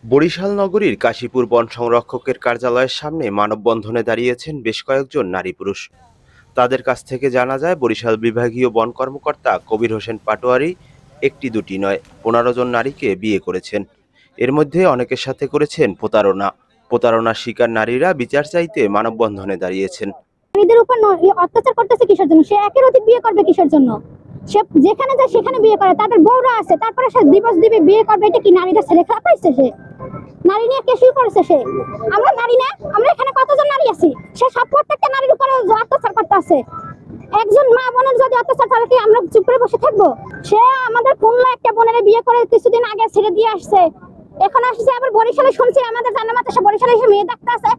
বরিশাল নগরীর কাশীপুর বন সংরক্ষকের কার্যালয়ের সামনে মানববন্ধনে দাঁড়িয়েছেন বেশ কয়েকজন নারী পুরুষ। তাদের কাছ থেকে জানা যায়, বরিশাল বিভাগীয় বন কর্মকর্তা কবির হোসেন পাটোয়ারি একটি দুটি নয় 15 জন নারীকে বিয়ে করেছেন। এর মধ্যে অনেকের সাথে করেছেন প্রতারণার শিকার নারীরা বিচার চাইতে মানববন্ধনে দাঁড়িয়েছেন। নারীদের উপর অত্যাচার করতেছে কিসের জন্য? সে একের অধিক বিয়ে করবে কিসের জন্য? সে যেখানে যায় সেখানে বিয়ে করে, তাদের বউরা আছে, তারপরে সে দিবস দিবে, বিয়ে করবে। এটা কি নারীদের ছেলে খারাপ পাইছে? সে নারী নিয়ে কে শুরু করেছে? সে আমরা নারী না? আমরা এখানে কতজন নারী আছি? সে সব প্রত্যেকটা নারীর উপরে অত্যাচার করতে আছে। একজন মা বোনের যদি অত্যাচার করে, কি আমরা চুপ করে বসে থাকবো? সে আমাদের খুলনা একটা বোনের বিয়ে করে কিছুদিন আগে ছেড়ে দিয়ে আসছে, এখন আসছে আবার বরিশালে। শুনছি আমাদের জানামাতে সে বরিশালে এসে মেয়ে দেখতে আছে,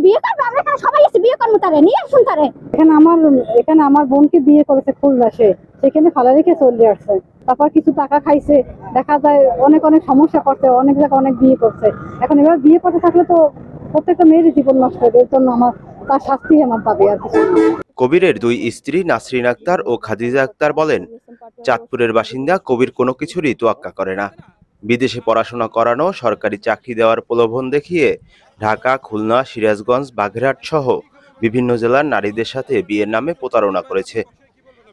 বিয়ে করবে। আমরা এখানে সবাই আছি, বিয়ে করবো, তারে নিয়ে আসুন। তারে এখানে আমার বোনকে বিয়ে করেছে খুলনা, সেখানে ফালা রেখে চলে আসছে। তারপর কিছু টাকা খাইছে, দেখা যায় অনেক অনেক সমস্যা করছে, অনেক জায়গায় অনেক বিয়ে করছে। এখন এবার বিয়ে করতে থাকলে তো প্রত্যেকটা মেয়েরই জীবন নষ্ট হবে। এর জন্য তার শাস্তি আমার দাবি। আর কিছু কবিরের দুই স্ত্রী নাসরিন আক্তার ও খাদিজা আক্তার বলেন, চাঁদপুরের বাসিন্দা কবির কোনো কিছুরই তোয়াক্কা করে না। বিদেশে পড়াশোনা করানো, সরকারি চাকরি দেওয়ার প্রলোভন দেখিয়ে ঢাকা, খুলনা, সিরাজগঞ্জ, বাগেরহাট সহ বিভিন্ন জেলার নারীদের সাথে বিয়ের নামে প্রতারণা করেছে।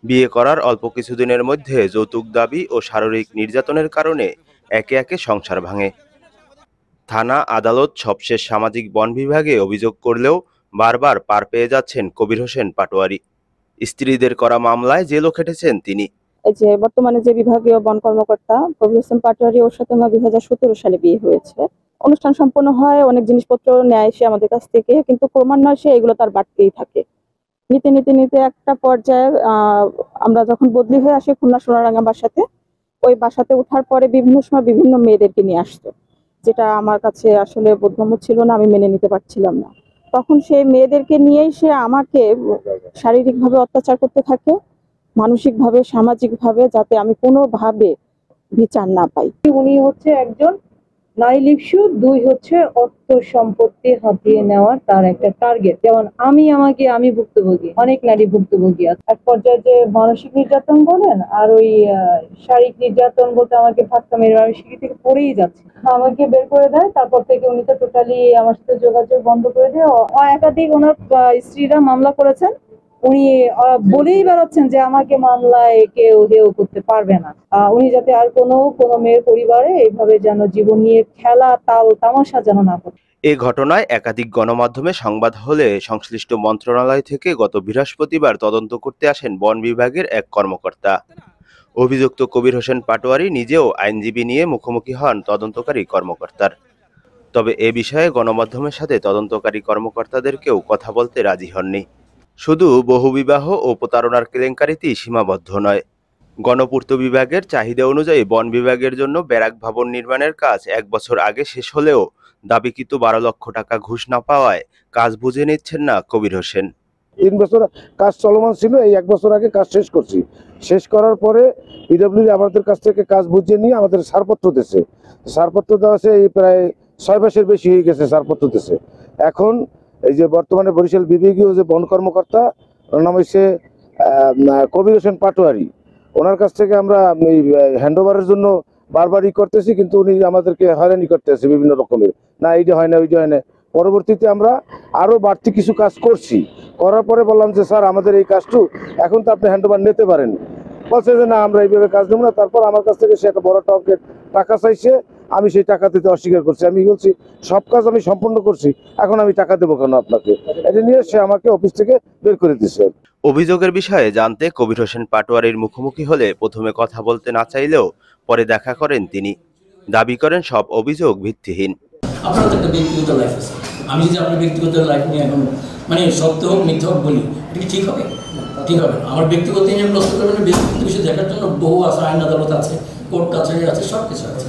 বিয়ে করার অল্প কিছুদিনের মধ্যে যৌতুক দাবি ও শারীরিক নির্যাতনের কারণে একে একে সংসার ভাঙে। থানা, আদালত সবশেষ সামাজিক বন বিভাগে অভিযোগ করলেও বারবার পার পেয়ে যাচ্ছেন কবির হোসেন পাটোয়ারি। স্ত্রীদের করা মামলায় জেলও খেটেছেন তিনি। এই যে বর্তমানে যে বিভাগীয় বন কর্মকর্তা কবির হোসেন পাটোয়ারি, ওর সাথে আমার 2017 সালে বিয়ে হয়েছে। অনুষ্ঠান সম্পন্ন হয়, অনেক জিনিসপত্র নেয় সে আমাদের কাছ থেকে, কিন্তু ক্রমান্বয়ে সে এগুলো তার বাড়তেই থাকে। নিতে নিতে নিতে একটা পর্যায়ে আমরা যখন বদলি হয়ে আসি খুলনা সোনারাঙ্গা বাসাতে, ওই বাসাতে ওঠার পরে বিভিন্ন সময় বিভিন্ন মেয়েদেরকে নিয়ে আসতো, যেটা আমার কাছে আসলে বোধগম্য ছিল না, আমি মেনে নিতে পারছিলাম না। তখন সেই মেয়েদেরকে নিয়েই সে আমাকে শারীরিকভাবে অত্যাচার করতে থাকে, মানসিকভাবে, সামাজিকভাবে, যাতে আমি কোনোভাবে বিচার না পাই। উনি হচ্ছে একজন নারী লিপসু, দুই হচ্ছে অর্থ সম্পত্তি হাতিয়ে নেওয়ার তার একটা টার্গেট। যেমন আমি ভুক্তভোগী, অনেক নারী ভুক্তভোগী আছে। এক পর্যায়ে যে মানসিক নির্যাতন বলেন আর ওই শারীরিক নির্যাতন বলতে আমাকে ধাক্কা মেরে, আমি সিঁড়ি থেকে পড়েই যাচ্ছি, আমাকে বের করে দেয়। তারপর থেকে উনি তো টোটালি আমার সাথে যোগাযোগ বন্ধ করে দেয়। একাধিক ওনার স্ত্রীরা মামলা করেছেন। উনি বলেই বেড়াচ্ছেন যে আমাকে মামলায় কেউ হেয় করতে পারবে না। উনি যাতে আর কোনো মেয়ের পরিবারে এইভাবে যেন জীবন নিয়ে খেলা তামাশা যেন না করে। এ ঘটনায় একাধিক গণমাধ্যমে সংবাদ হলে সংশ্লিষ্ট মন্ত্রণালয় থেকে গত বৃহস্পতিবার তদন্ত করতে আসেন বন বিভাগের এক কর্মকর্তা। অভিযুক্ত কবির হোসেন পাটোয়ারি নিজেও আইনজীবী নিয়ে মুখোমুখি হন তদন্তকারী কর্মকর্তার। তবে এ বিষয়ে গণমাধ্যমের সাথে তদন্তকারী কর্মকর্তাদের কেউ কথা বলতে রাজি হননি। শুধু বহুবিবাহ ও প্রতারণার কেলেঙ্কারিতেই সীমাবদ্ধ নয়, গণপূর্ত বিভাগের চাহিদা অনুযায়ী বন বিভাগের জন্য ব্যারাক ভবন নির্মাণের কাজ 1 বছর আগে শেষ হলেও দাবিকৃত 12 লক্ষ টাকা ঘুষ না পাওয়ায় কাজ বুঝে নিচ্ছেন না কবির হোসেন। 3 বছর কাজ চলমান ছিল, এই 1 বছর আগে কাজ শেষ করছি। শেষ করার পরে পিডব্লিউ আমাদের কাছ থেকে কাজ বুঝিয়ে নিয়ে আমাদের ছাড়পত্র দিয়েছে। ছাড়পত্র দেওয়া আছে এই প্রায় 6 মাসের বেশি হয়ে গেছে ছাড়পত্র দিয়েছে। এখন এই যে বর্তমানে বরিশাল বিভাগীয় যে বন কর্মকর্তা, ওর নাম হচ্ছে কবির হোসেন পাটোয়ারি, ওনার কাছ থেকে আমরা হ্যান্ডওভারের জন্য বারবারই করতেছি, কিন্তু উনি আমাদেরকে হয়রানি করতেছে বিভিন্ন রকমের, না এইটা হয় না, ওইটা হয় না। পরবর্তীতে আমরা আরো বাড়তি কিছু কাজ করছি, করার পরে বললাম যে স্যার আমাদের এই কাজটু এখন তো আপনি হ্যান্ডওভার নিতে পারেন। বলছে যে না, আমরা এইভাবে কাজ নেব না। তারপর আমার কাছ থেকে সে একটা বড় টকের টাকা চাইছে, আমি সেই টাকা দিতে অস্বীকার করছি। আমি বলছি সব কাজ আমি সম্পূর্ণ করছি, এখন আমি টাকা দেবো কেন আপনাকে? এটা নিয়ে সে আমাকে অফিস থেকে বের করে দিচ্ছে। অভিযোগের বিষয়ে জানতে কবির হোসেন পাটোয়ারির মুখোমুখি হলে প্রথমে কথা বলতে না চাইলেও পরে দেখা করেন তিনি। দাবি করেন সব অভিযোগ ভিত্তিহীন। আপনার তো একটা ব্যক্তিগত লাইফ আছে, আমি যদি আপনার ব্যক্তিগত লাইফ নিয়ে এখন মানে সত্য হোক মিথ্যা হোক বলি, এটা কি ঠিক হবে? ঠিক হবে না। আমার ব্যক্তিগত নিয়ে প্রশ্ন করবেন, ব্যক্তিগত বিষয় দেখার জন্য বহু আছে, আইন আদালত আছে, কোর্ট কাছারি আছে, সব কিছু আছে।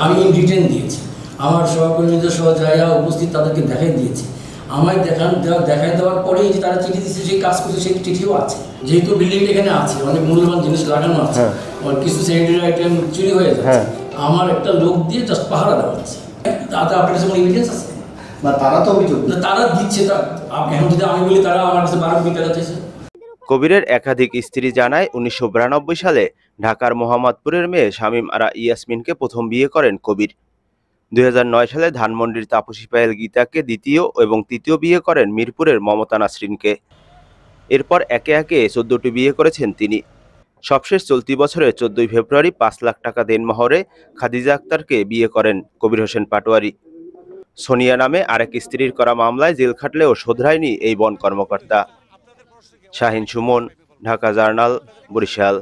আমি ইন রিটেন দিয়েছি, আমার সহকর্মীদের সহ যারা উপস্থিত তাদেরকে দেখাই দিয়েছি। আমায় দেখাই দেওয়ার পরেই যে তারা চিঠি দিচ্ছে, সেই কাজ করছে, সেই চিঠিও আছে। যেহেতু বিল্ডিংটা এখানে আছে, অনেক মূল্যবান জিনিস লাগানো আছে, কিছু স্যানিটারি আইটেম চুরি হয়ে যাচ্ছে, আমার একটা লোক দিয়ে জাস্ট পাহারা দেওয়া হচ্ছে। তাতে আপনার কাছে কোনো এভিডেন্স আছে? না, তারা তো অভিযোগ না, তারা দিচ্ছে। এখন যদি আমি বলি তারা আমার কাছে 12 কোটি টাকা চাইছে। কবিরের একাধিক স্ত্রী জানায়, 1992 সালে ঢাকার মোহাম্মদপুরের মেয়ে শামীম আরা ইয়াসমিনকে প্রথম বিয়ে করেন কবির। 2009 সালে ধানমন্ডির তাপসী পায়েল গীতাকে দ্বিতীয় এবং তৃতীয় বিয়ে করেন মিরপুরের মমতা নাসরিনকে। এরপর একে একে 14টি বিয়ে করেছেন তিনি। সবশেষ চলতি বছরের 14 ফেব্রুয়ারি 5 লাখ টাকা দেনমোহরে খাদিজা আক্তারকে বিয়ে করেন কবির হোসেন পাটোয়ারি। সোনিয়া নামে আরেক স্ত্রীর করা মামলায় জেল খাটলেও শোধরায়নি এই বন কর্মকর্তা। শাহিন সুমন, ঢাকা জার্নাল, বরিশাল।